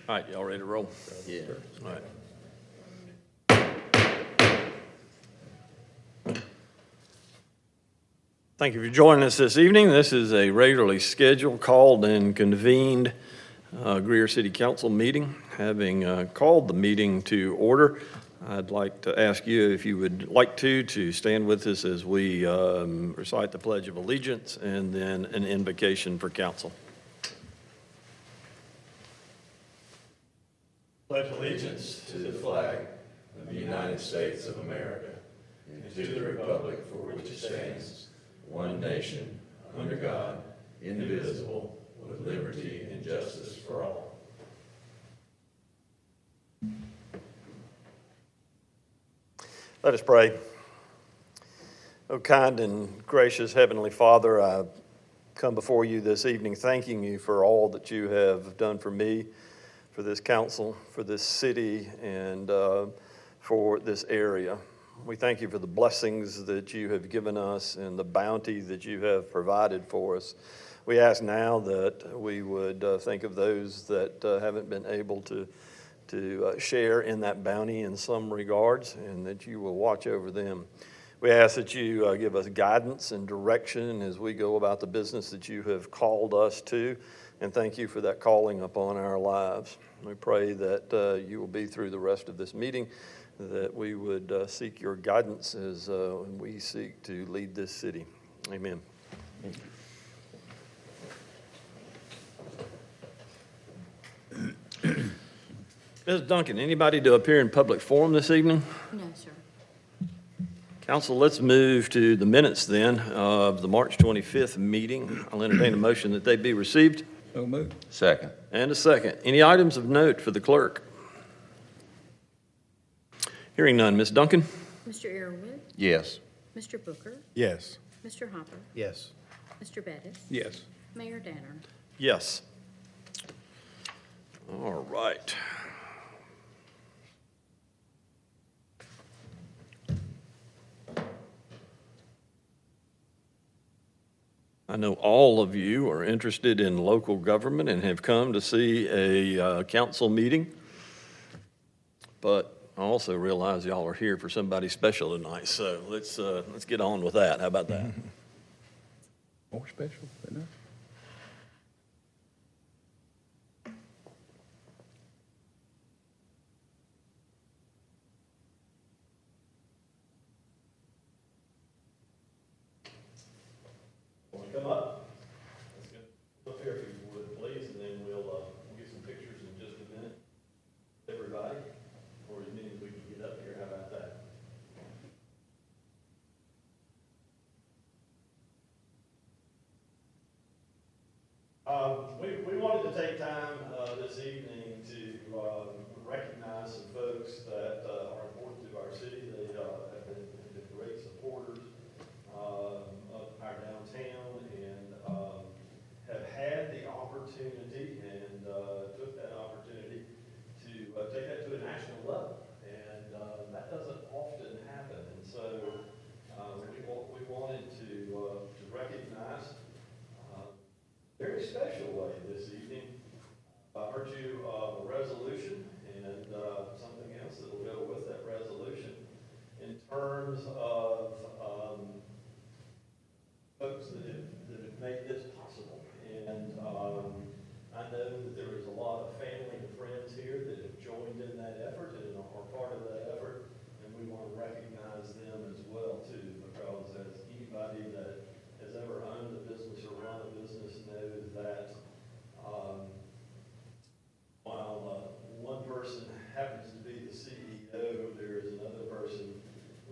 All right, y'all ready to roll? Yeah. All right. Thank you for joining us this evening. This is a regularly scheduled, called, and convened Greer City Council meeting. Having called the meeting to order, I'd like to ask you, if you would like to stand with us as we recite the Pledge of Allegiance and then an invocation for council. Pledge allegiance to the flag of the United States of America and to the republic for which it stands, one nation, under God, indivisible, with liberty and justice for all. Let us pray. O kind and gracious Heavenly Father, I come before you this evening thanking you for all that you have done for me, for this council, for this city, and for this area. We thank you for the blessings that you have given us and the bounty that you have provided for us. We ask now that we would think of those that haven't been able to share in that bounty in some regards, and that you will watch over them. We ask that you give us guidance and direction as we go about the business that you have called us to, and thank you for that calling upon our lives. We pray that you will be through the rest of this meeting, that we would seek your guidance as we seek to lead this city. Amen. Ms. Duncan, anybody to appear in public forum this evening? No, sir. Council, let's move to the minutes then of the March 25th meeting. I'll entertain a motion that they be received. So moved. Second. And a second. Any items of note for the clerk? Hearing none. Ms. Duncan? Mr. Arrowood, Yes. Mr. Booker, Yes. Mr. Hopper, Yes. Mr. Bettis, Yes. Mayor Danner. Yes. All right. I know all of you are interested in local government and have come to see a council meeting, but I also realize y'all are here for somebody special tonight, so let's get on with that. How about that? More special than that. Want to come up? Let's get up here if you would, please, and then we'll get some pictures in just a minute. Everybody, or as many as we can get up here. How about that? We wanted to take time this evening to recognize some folks that are important to our city. They have been great supporters of our downtown and have had the opportunity and took that opportunity to take that to a national level. And that doesn't often happen. And so we wanted to recognize very special way this evening by virtue of a resolution and something else that will go with that resolution in terms of folks that have made this possible. And I know that there is a lot of family and friends here that have joined in that effort and are part of that effort, and we want to recognize them as well too, because as anybody that has ever owned a business or run a business knows that while one person happens to be the CEO, there is another person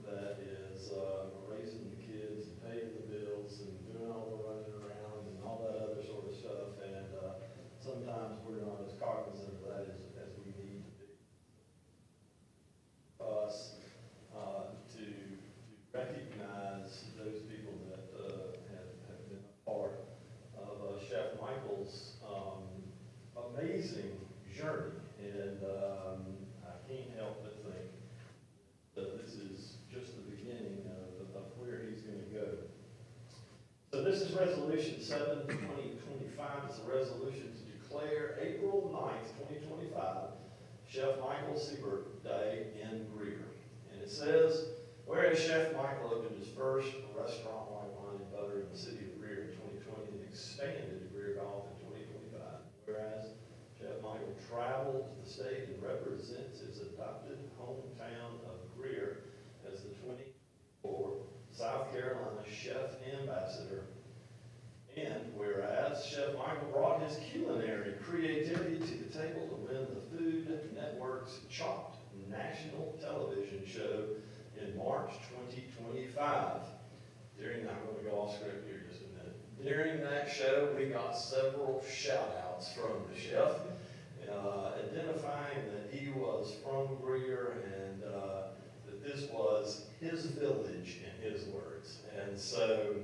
that is raising the kids and paying the bills and doing all the running around and all that other sort of stuff. And sometimes we're not as cognizant of that as we need to be. Us to recognize those people that have been a part of Chef Michael's amazing journey. And I can't help but think that this is just the beginning of where he's going to go. So this is Resolution 7, 2025. It's a resolution to declare April 9th, 2025 Chef Michael Siebert Day in Greer. And it says, whereas Chef Michael opened his first restaurant, white wine and butter in the city of Greer in 2020 and expanded to Greer Golf in 2025. Whereas Chef Michael traveled to the state and represents his adopted hometown of Greer as the 24 South Carolina Chef Ambassador. And whereas Chef Michael brought his culinary creativity to the table to win the Food Network's Chopped national television show in March 2025. I'm going to go off script here just a minute. During that show, we got several shout-outs from the chef, identifying that he was from Greer and that this was his village, in his words. And so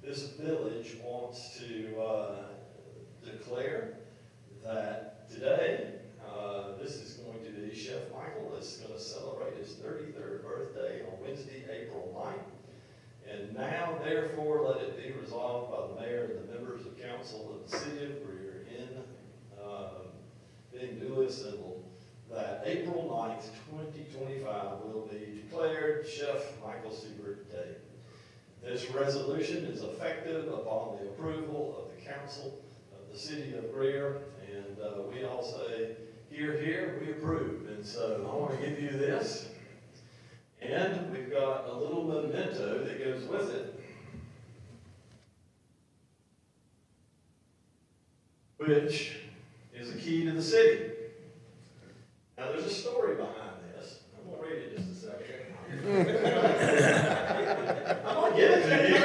this village wants to declare that today, this is going to be Chef Michael is going to celebrate his 33rd birthday on Wednesday, April 9th. And now, therefore, let it be resolved by the mayor and the members of council of the city of Greer in being duly assembled that April 9th, 2025 will be declared Chef Michael Siebert Day. This resolution is effective upon the approval of the council of the city of Greer, and we all say, here, here, we approve. And so I want to give you this, and we've got a little memento that goes with it, which is a key to the city. Now, there's a story behind this. I'm going to read it just a second. I'm going to give it to you.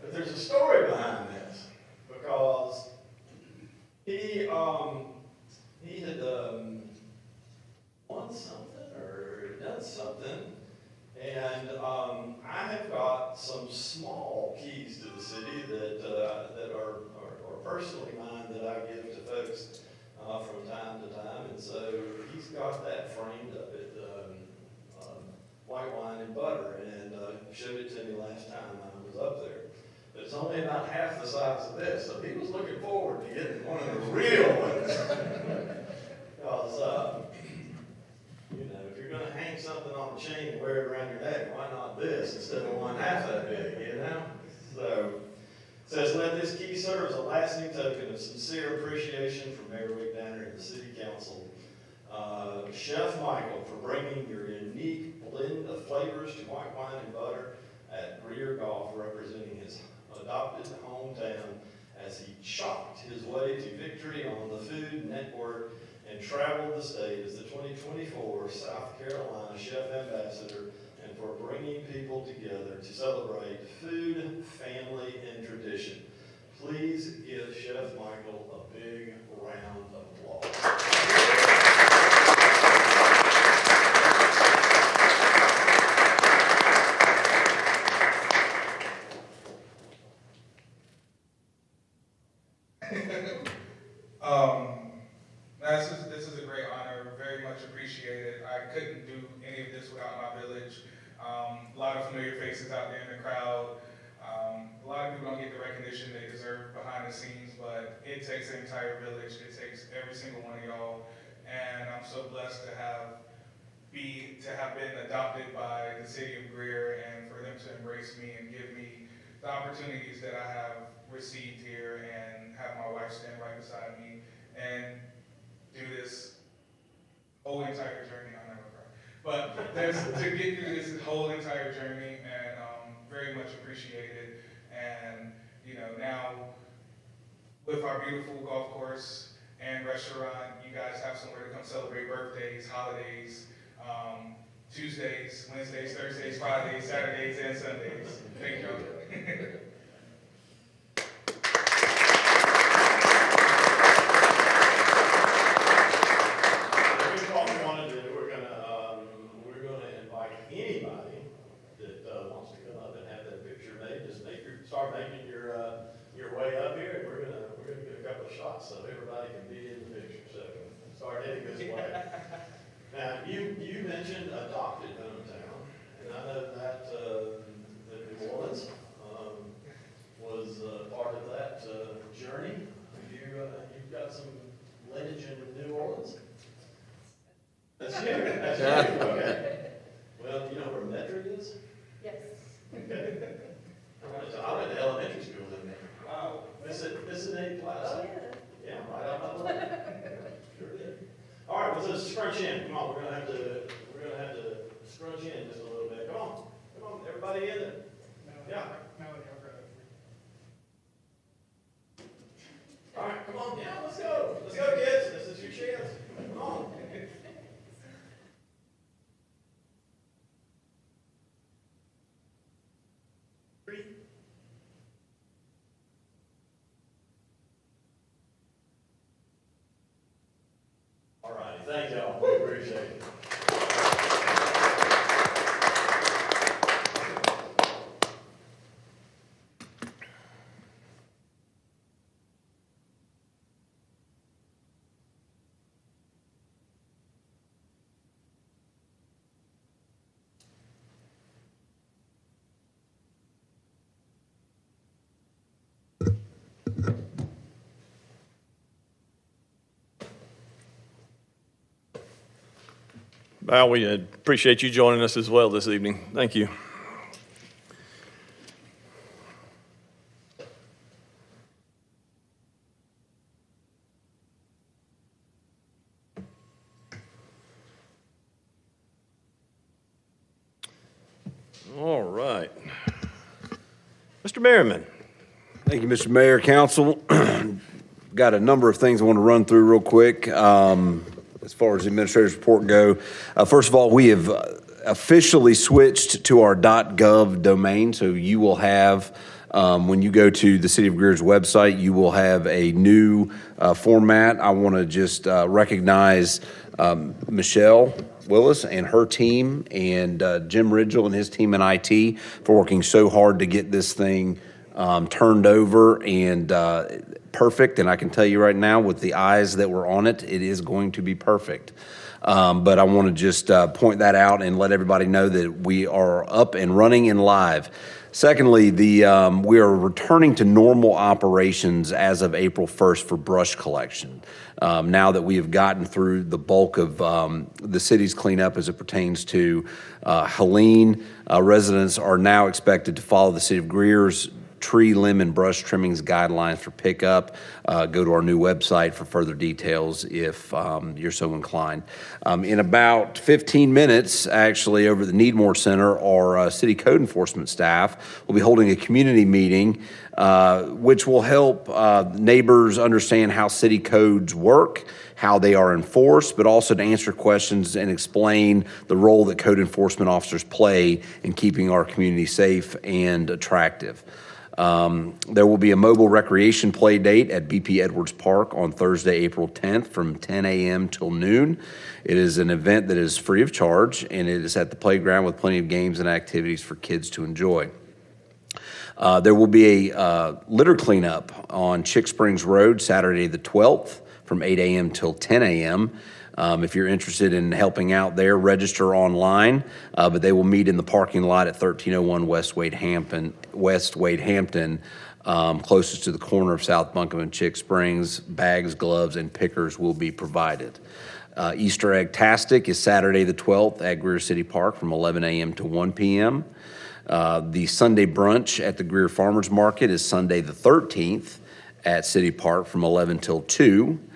But there's a story behind this, because he had won something or done something, and I have got some small keys to the city that are personally mine that I give to folks from time to time, and so he's got that framed up at White Wine and Butter, and showed it to me last time I was up there. But it's only about half the size of this, so he was looking forward to getting one of the real ones. Because, if you're going to hang something on the chain and wear it around your neck, why not this instead of one half that big, So, it says, let this key serve as a lasting token of sincere appreciation from Mayor Rick Danner and the City Council. Chef Michael, for bringing your unique blend of flavors to White Wine and Butter at Greer Golf, representing his adopted hometown as he chopped his way to victory on the Food Network and traveled the state as the 2024 South Carolina Chef Ambassador, and for bringing people together to celebrate food, family, and tradition. Please give Chef Michael a big round of applause. This is a great honor, very much appreciated. I couldn't do any of this without my village. A lot of familiar faces out there in the crowd. A lot of people don't get the recognition they deserve behind the scenes, but it takes an entire village. It takes every single one of y'all. And I'm so blessed to have been adopted by the city of Greer, and for them to embrace me and give me the opportunities that I have received here, and have my wife stand right beside me and do this whole entire journey. I'll never cry. But to get through this whole entire journey, and very much appreciated. And now with our beautiful golf course and restaurant, you guys have somewhere to come celebrate birthdays, holidays, Tuesdays, Wednesdays, Thursdays, Fridays, Saturdays, and Sundays. Thank y'all. Here's what we want to do. We're gonna invite anybody that wants to come up and have that picture made. Just start making your way up here, and we're gonna get a couple of shots so everybody can be in the picture. So start heading this way. Now you mentioned adopted hometown, and I know that New Orleans was part of that journey. You've got some lineage in New Orleans? That's you, okay. Well, do you know where Metro is? Yes. I went to elementary school in there. Wow. Missing any class? Oh, Yeah, right out my way. Sure did. All right, well, let's scrunch in. Come on, we're gonna have to scrunch in just a little bit. Come on, everybody in there. Yeah. All right, come on, yeah, let's go. Let's go, kids. This is your chance. Come on. All righty, thank y'all. We appreciate it. Val, we appreciate you joining us as well this evening. Thank you. All right. Mr. Merriman. Thank you, Mr. Mayor, Council. Got a number of things I want to run through real quick as far as the administrator's report go. First of all, we have officially switched to our .gov domain, so you will have, when you go to the City of Greer's website, you will have a new format. I want to just recognize Michelle Willis and her team, and Jim Ridgel and his team in IT for working so hard to get this thing turned over and perfect. And I can tell you right now, with the eyes that were on it, it is going to be perfect. But I want to just point that out and let everybody know that we are up and running and live. Secondly, we are returning to normal operations as of April 1st for brush collection. Now that we have gotten through the bulk of the city's cleanup as it pertains to Helene, residents are now expected to follow the City of Greer's tree, limb, and brush trimmings guidelines for pickup. Go to our new website for further details if you're so inclined. In about 15 minutes, actually, over at the Needmore Center, our city code enforcement staff will be holding a community meeting which will help neighbors understand how city codes work, how they are enforced, but also to answer questions and explain the role that code enforcement officers play in keeping our community safe and attractive. There will be a mobile recreation play date at BP Edwards Park on Thursday, April 10th from 10 a.m. till noon. It is an event that is free of charge, and it is at the playground with plenty of games and activities for kids to enjoy. There will be a litter cleanup on Chick Springs Road Saturday the 12th from 8 a.m. till 10 a.m. If you're interested in helping out there, register online, but they will meet in the parking lot at 1301 West Wade Hampton, closest to the corner of South Buncombe and Chick Springs. Bags, gloves, and pickers will be provided. Easter Egg Tastic is Saturday the 12th at Greer City Park from 11 a.m. to 1 p.m. The Sunday brunch at the Greer Farmers Market is Sunday the 13th at City Park from 11 till 2.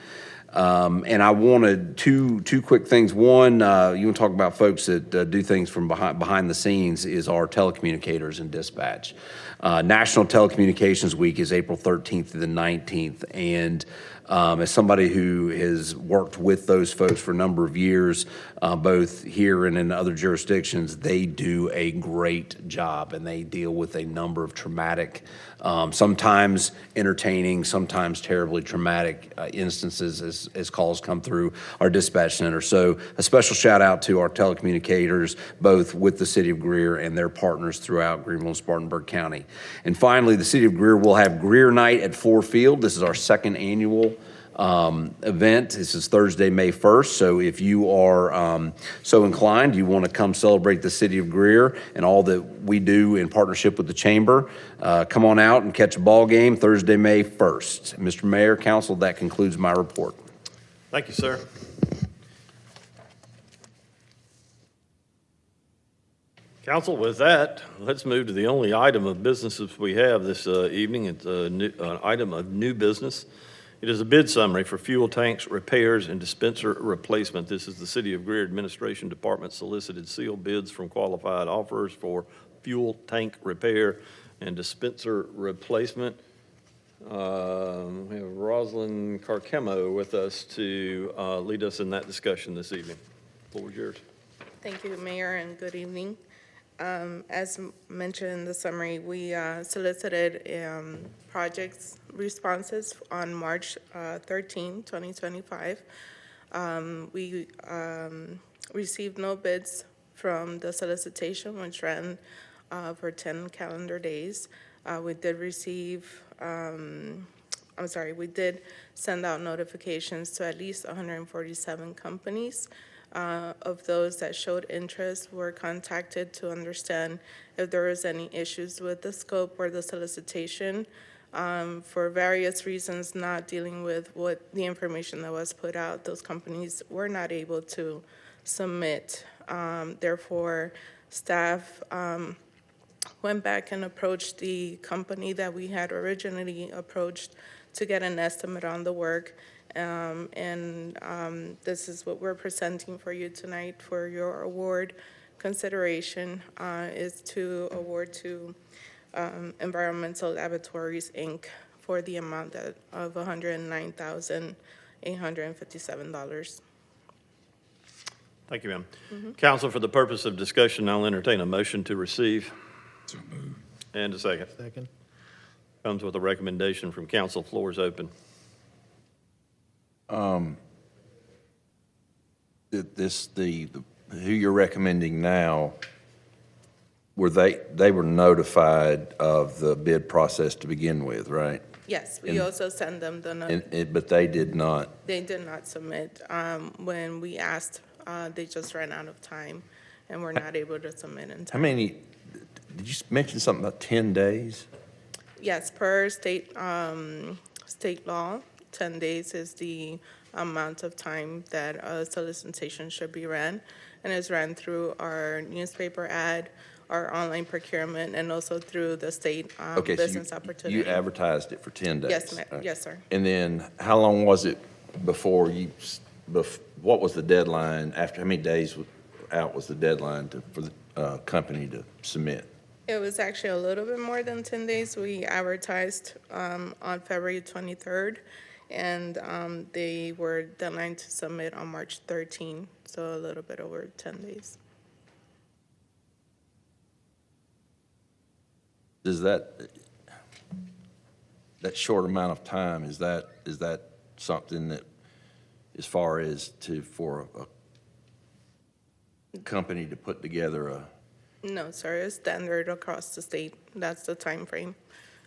And I wanted two quick things. One, you want to talk about folks that do things from behind the scenes, is our telecommunicators and dispatch. National Telecommunications Week is April 13th to the 19th. And as somebody who has worked with those folks for a number of years, both here and in other jurisdictions, they do a great job, and they deal with a number of traumatic, sometimes entertaining, sometimes terribly traumatic instances as calls come through our dispatch center. So a special shout out to our telecommunicators, both with the City of Greer and their partners throughout Greenville and Spartanburg County. And finally, the City of Greer will have Greer Night at Ford Field. This is our second annual event. This is Thursday, May 1st. So if you are so inclined, you want to come celebrate the City of Greer and all that we do in partnership with the Chamber, come on out and catch a ball game Thursday, May 1st. Mr. Mayor, Council, that concludes my report. Thank you, sir. Council, with that, let's move to the only item of businesses we have this evening. It's an item of new business. It is a bid summary for fuel tanks, repairs, and dispenser replacement. This is the City of Greer Administration Department solicited sealed bids from qualified offerers for fuel tank repair and dispenser replacement. We have Rosalind Carcamo with us to lead us in that discussion this evening. Floor is yours. Thank you, Mayor, and good evening. As mentioned in the summary, we solicited projects responses on March 13, 2025. We received no bids from the solicitation, which ran for 10 calendar days. We did receive, we did send out notifications to at least 147 companies. Of those that showed interest were contacted to understand if there was any issues with the scope or the solicitation. For various reasons, not dealing with what the information that was put out, those companies were not able to submit. Therefore, staff went back and approached the company that we had originally approached to get an estimate on the work. This is what we're presenting for you tonight for your award consideration, is to award to Environmental Laboratories, Inc. for the amount of $109,857. Thank you, ma'am. Council, for the purpose of discussion, I'll entertain a motion to receive. So moved. And a second. Second. Comes with a recommendation from council. Floor is open. Who you're recommending now, they were notified of the bid process to begin with, right? Yes, we And- also send them the But they did not. They did not submit. When we asked, they just ran out of time and were not able to submit in How time. many, did you mention something about 10 days? Yes, per state law, 10 days is the amount of time that a solicitation should be ran. And it's ran through our newspaper ad, our online procurement, and also through the state Okay, so business opportunity. you advertised it for 10 days? Yes, All right. yes, sir. And then how long was it before what was the deadline, after, how many days out was the deadline for the company to submit? It was actually a little bit more than 10 days. We advertised on February 23rd, and they were deadline to submit on March 13, so a little bit over 10 days. Does that short amount of time, is that something that, as far as for a company to put together No, sir, it's standard across the state. That's the time frame.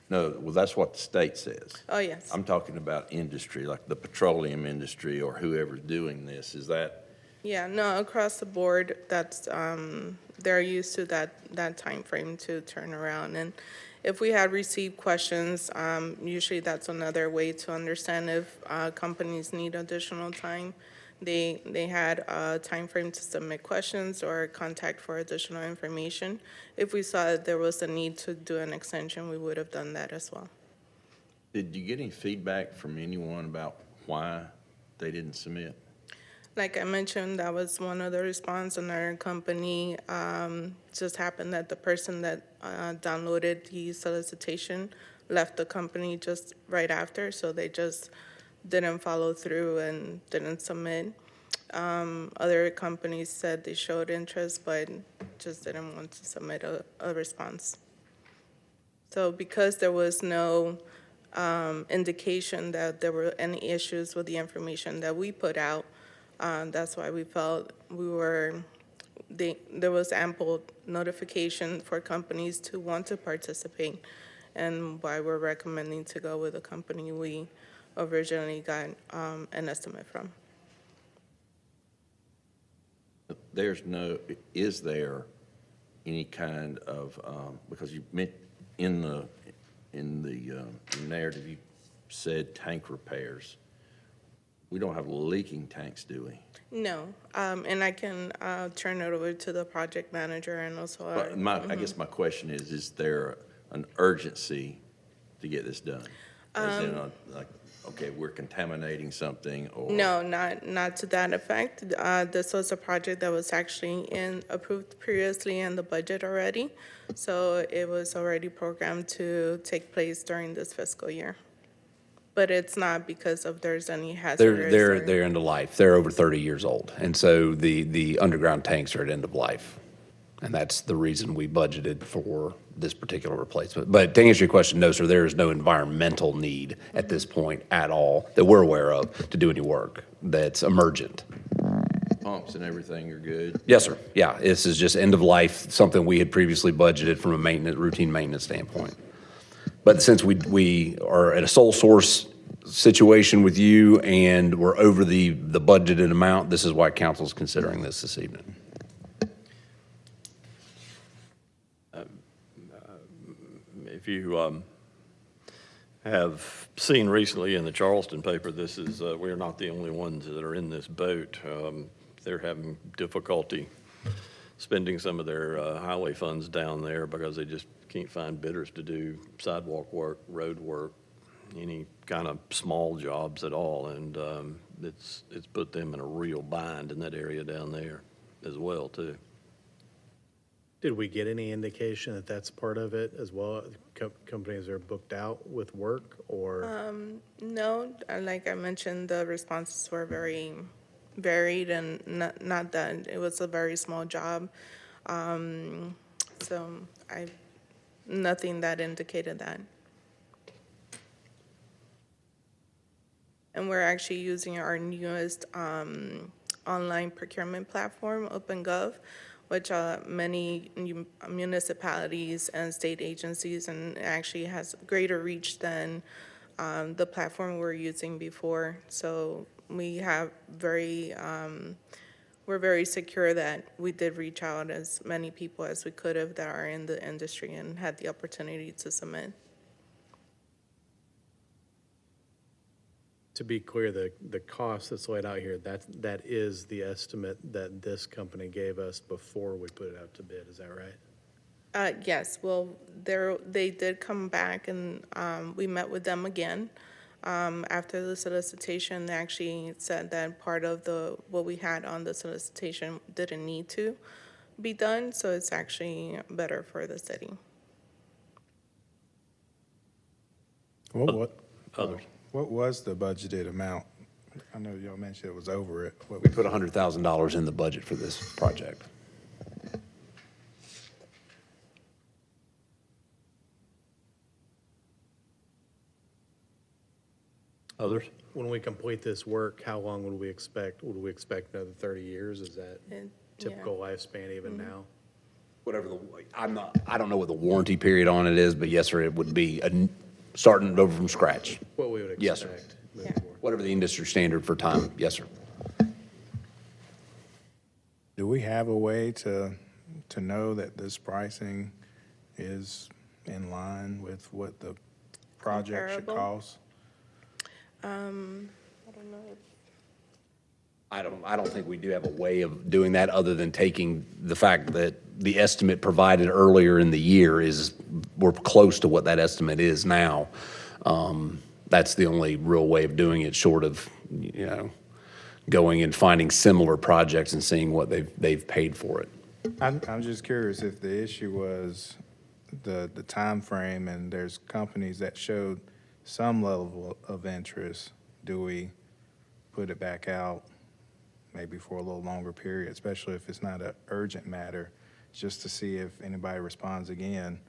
no, well, that's what the state says. Oh, yes. I'm talking about industry, like the petroleum industry or whoever's doing this, is that? Yeah, no, across the board, that's, they're used to that time frame to turn around. And if we had received questions, usually that's another way to understand if companies need additional time. They had a time frame to submit questions or contact for additional information. If we saw that there was a need to do an extension, we would have done that as well. Did you get any feedback from anyone about why they didn't submit? Like I mentioned, that was one of the response. Another company just happened that the person that downloaded the solicitation left the company just right after, so they just didn't follow through and didn't submit. Other companies said they showed interest, but just didn't want to submit a response. So because there was no indication that there were any issues with the information that we put out, that's why we felt there was ample notification for companies to want to participate, and why we're recommending to go with the company we originally got an estimate from. Is there any kind of, because you meant in the narrative, you said tank repairs. We don't have leaking tanks, do we? No, and I can turn it over to the project manager and also our. But I guess my question is there an urgency to get this done? As in, like, okay, we're contaminating something or? No, not to that effect. This was a project that was actually approved previously in the budget already. So it was already programmed to take place during this fiscal year. But it's not because of there's any hazardous. They're end of life. They're over 30 years old. And so the underground tanks are at end of life. And that's the reason we budgeted for this particular replacement. But to answer your question, no, sir, there is no environmental need at this point at all that we're aware of to do any work that's emergent. Pumps and everything are good? Yes, sir. Yeah, this is just end of life, something we had previously budgeted from a routine maintenance standpoint. But since we are at a sole source situation with you and we're over the budgeted amount, this is why council's considering this evening. If you have seen recently in the Charleston paper, this is, we're not the only ones that are in this boat. They're having difficulty spending some of their highway funds down there because they just can't find bidders to do sidewalk work, road work, any kind of small jobs at all. And it's put them in a real bind in that area down there as well, too. Did we get any indication that that's part of it as well? Companies are booked out with work or? No, like I mentioned, the responses were very varied and not that it was a very small job. So nothing that indicated that. And we're actually using our newest online procurement platform, OpenGov, which many municipalities and state agencies, and actually has greater reach than the platform we're using before. So we have we're very secure that we did reach out as many people as we could have that are in the industry and had the opportunity to submit. To be clear, the cost that's laid out here, that is the estimate that this company gave us before we put it out to bid, is that right? Yes, well, they did come back and we met with them again. After the solicitation, they actually said that part of what we had on the solicitation didn't need to be done, so it's actually better for the city. Others. What was the budgeted amount? I know y'all mentioned it was over it. What We put $100,000 in the budget for this project. Others? When we complete this work, how long would we expect? Would we expect another 30 years? Is that And, typical lifespan even now? Whatever I don't know what the warranty period on it is, but yes, sir, it would be starting it over from scratch. What we would Yes, sir. expect moving forward. Whatever the industry standard for time, yes, sir. Do we have a way to know that this pricing is in line with what the project should Comparable? cost? I don't know. I don't think we do have a way of doing that other than taking the fact that the estimate provided earlier in the year we're close to what that estimate is now. That's the only real way of doing it, short of, going and finding similar projects and seeing what they've paid for it. I'm just curious if the issue was the time frame, and there's companies that showed some level of interest. Do we put it back out maybe for a little longer period, especially if it's not an urgent matter, just to see if anybody responds again?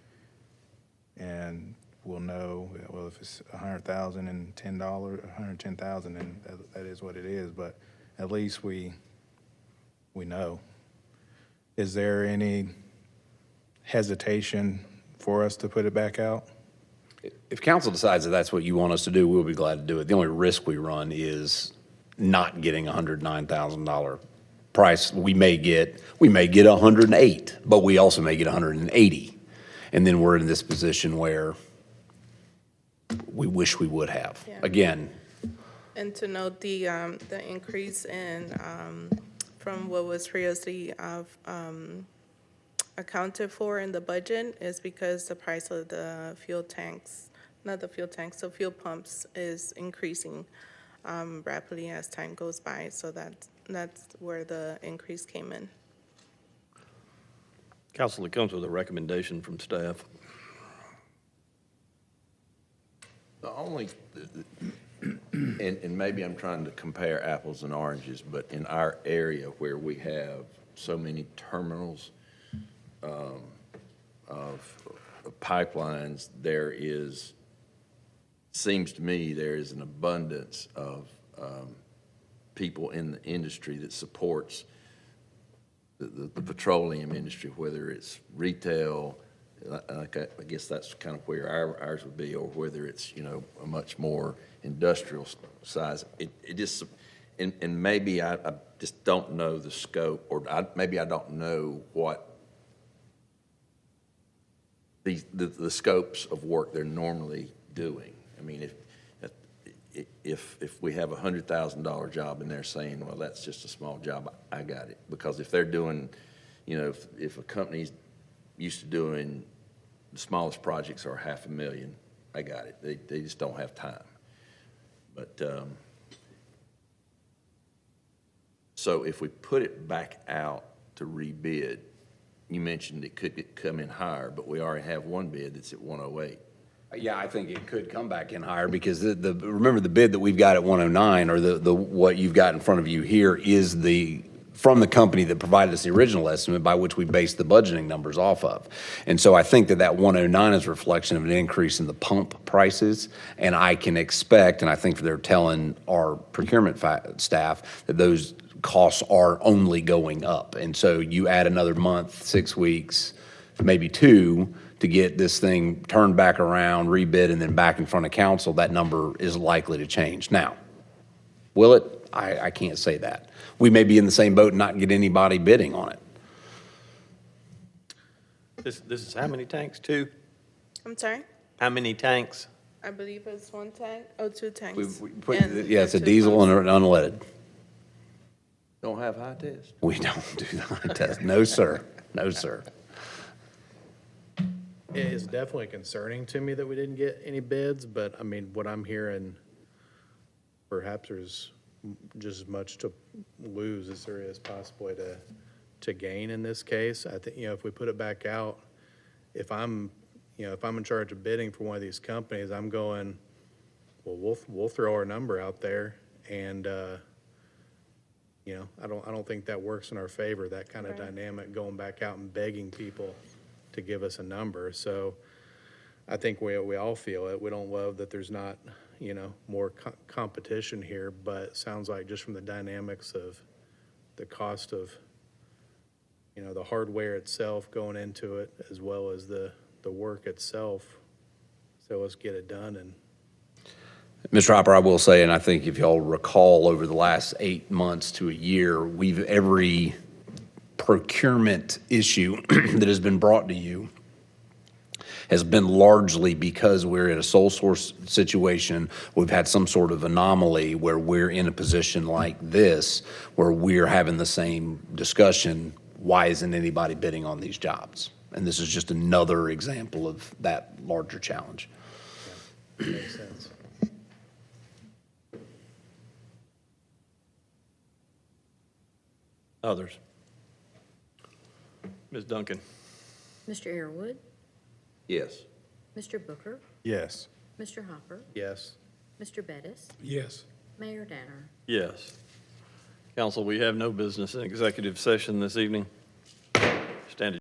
And we'll know, well, if it's $100,000 and $110,000, then that is what it is, but at least we know. Is there any hesitation for us to put it back out? If council decides that that's what you want us to do, we'll be glad to do it. The only risk we run is not getting $109,000 price. We may get 108, but we also may get 180. And then we're in this position where we wish we would have. Yeah. Again, And to note the increase in, from what was previously accounted for in the budget is because the price of the fuel tanks, not the fuel tanks, the fuel pumps is increasing rapidly as time goes by. So that's where the increase came in. Council, it comes with a recommendation from staff. The only, and maybe I'm trying to compare apples and oranges, but in our area where we have so many terminals of pipelines, there is, seems to me, there is an abundance of people in the industry that supports the petroleum industry, whether it's retail, I guess that's kind of where ours would be, or whether it's, you know, a much more industrial size. It just, and maybe I just don't know the scope, or maybe I don't know what the scopes of work they're normally doing. I mean, if we have $100,000 job and they're saying, well, that's just a small job, I got it. Because if they're doing, you know, if a company's used to doing, the smallest projects are $500,000, I got it. They just don't have time. But, so if we put it back out to rebid, you mentioned it could come in higher, but we already have one bid that's at 108. Yeah, I think it could come back in higher because remember the bid that we've got at 109, or the what you've got in front of you here is from the company that provided us the original estimate by which we based the budgeting numbers off of. And so I think that 109 is a reflection of an increase in the pump prices, and I can expect, and I think they're telling our procurement staff that those costs are only going up. And so you add another month, 6 weeks, maybe 2, to get this thing turned back around, rebid, and then back in front of council, that number is likely to change. Now, will it? I can't say that. We may be in the same boat and not get anybody bidding on it. This is how many tanks? 2? I'm sorry? How many tanks? I believe it's 1 tank, 2 tanks. We put, And yeah, it's a two diesel pumps. and an unleaded. Don't have high test. We don't do the high test. No, sir. No, sir. It is definitely concerning to me that we didn't get any bids, but I mean, what I'm hearing, perhaps there's just as much to lose as there is possibly to gain in this case. I think, if we put it back out, if I'm in charge of bidding for one of these companies, I'm going, well, we'll throw our number out there, and I don't think that works in our favor, that kind of Right. dynamic, going back out and begging people to give us a number. So I think we all feel it. We don't love that there's not, more competition here, but it sounds like just from the dynamics of the cost of, the hardware itself going into it, as well as the work itself. So let's get it done. And Mr. Hopper, I will say, and I think if y'all recall over the last 8 months to a year, every procurement issue that has been brought to you has been largely because we're in a sole source situation. We've had some sort of anomaly where we're in a position like this, where we're having the same discussion. Why isn't anybody bidding on these jobs? And this is just another example of that larger challenge. makes sense. Others? Ms. Duncan? Mr. Airwood, Yes. Mr. Booker, Yes. Mr. Hopper, Yes. Mr. Bettis, Yes. Mayor Danner. Yes. Council, we have no business in executive session this evening.